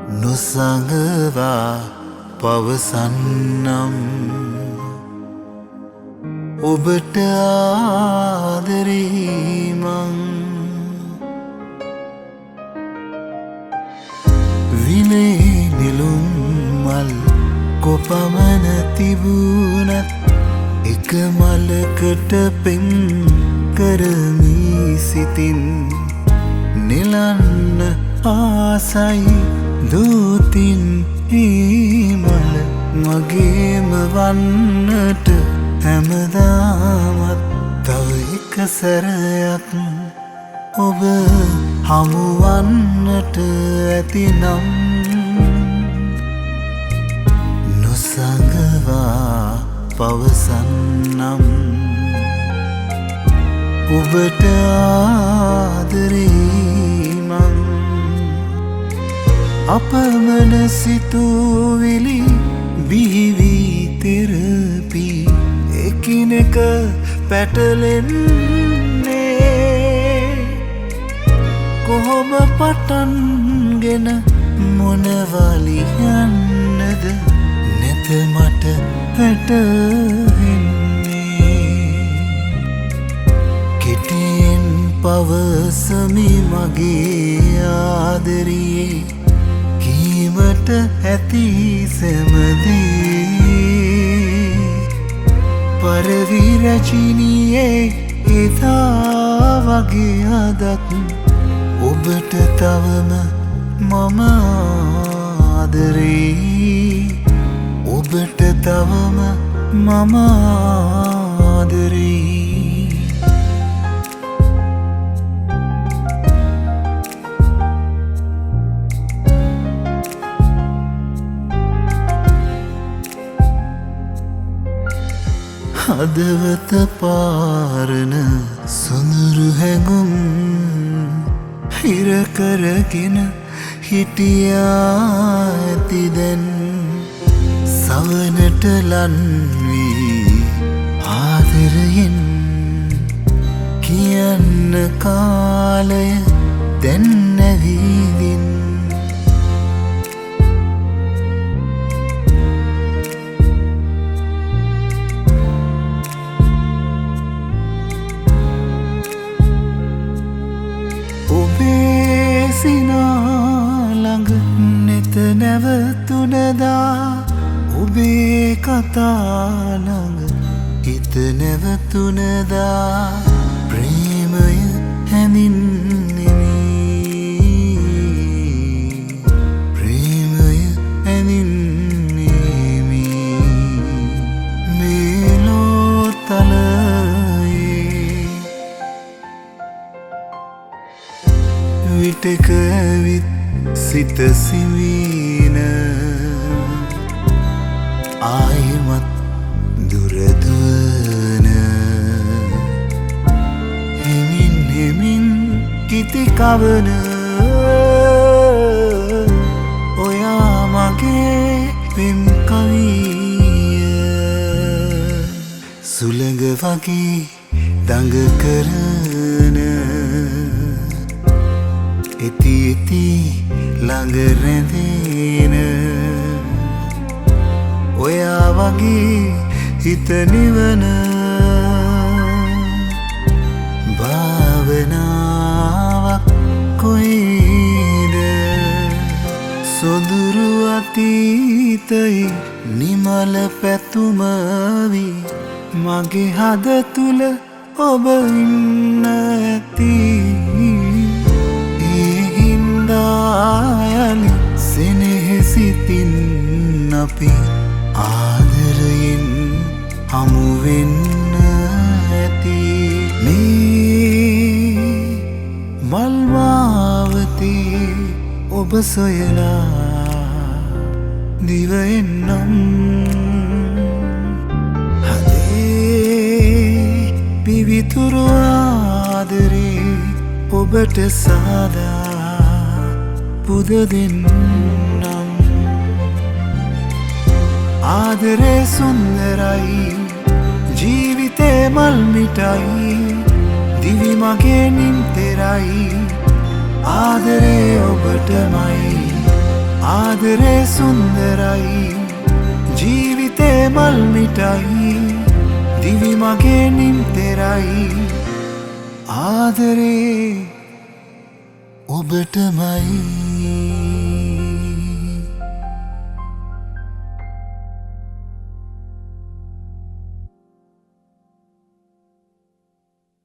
නොසඟවා පවසන්නම් ඔබට ආදරේ මං විනේ නිලුම් මල් කොපමණ තිබුණත් එක මලකට පෙම් කරමී සිතින් නෙලන්න ආසයි දූතින් මල මගේම වන්නට හැමදාමත් තව එක සැරයක් ඔබ හමුවන්නට ඇතිනම් නොසඟවා පවසන්නම් ඔබට ආදරේ මං අපමණ සිතුවිලි බිහිවී තෙරපි එකිනෙක පැටලෙන්නේ කොහොම පටන්ගෙන මොනවලියන්නද නැත මට වැටහෙන්නේ කෙටියෙන් පවසමි මගේ ආදරියේ කීමට ඇති සැමදේ පරවි රැජිනියේ එදා වගේ අදත් ඔබට තවම මම ආදරේ ඔබට තවම මම ආදරේ හදවත පාරන සොඳුරු හැඟුම් හිර කරගෙන හිටියා ඇති දැන් සවනට ලන්වී ආදරයෙන් කියන්න කාලය දැන් නැවිදින් සිනාළඟ නෙත නැවතුනදා ඔබේ කතාළඟ හිත නැවතුනදා ප්‍රේමය හැඳින්නෙමි ප්‍රේමය හැඳින්නෙමි මේලෝතලයේ විටක ඇවිත් සිත සිවීන ආයිමත් දුරදුවන හෙමින් හෙමින් කිතිකවන ඔයා මගේ පෙම් කවිය සුළඟ වගේ දඟ කරන එති එති ළඟ රැඳෙන ඔයා වගේ හිත නිවන භාවනාවක් කොයිද සොඳුරු අතීතයි නිමල පැතුමවි මගේ හද තුල ඔබ ඉන්න ඇති යාලි සෙනෙහසිතින් අපි ආදරයෙන් හමුවෙන්න ඇති මේ මල්මාවතේ ඔබ සොයලා දිවයෙන්නම් හදේ පිවිතුරු ආදරේ ඔබට සාදා පුද දෙන්නම් ආදරේ සුන්දරයි ජීවිතේ මල් මිටයි දිවි මගේ නිම්තරයි ආදරේ ඔබටමයි ආදරේ සුන්දරයි ජීවිතේ මල් මිටයි දිවි මගේ නිම්තරයි ආදරේ ඔබටමයි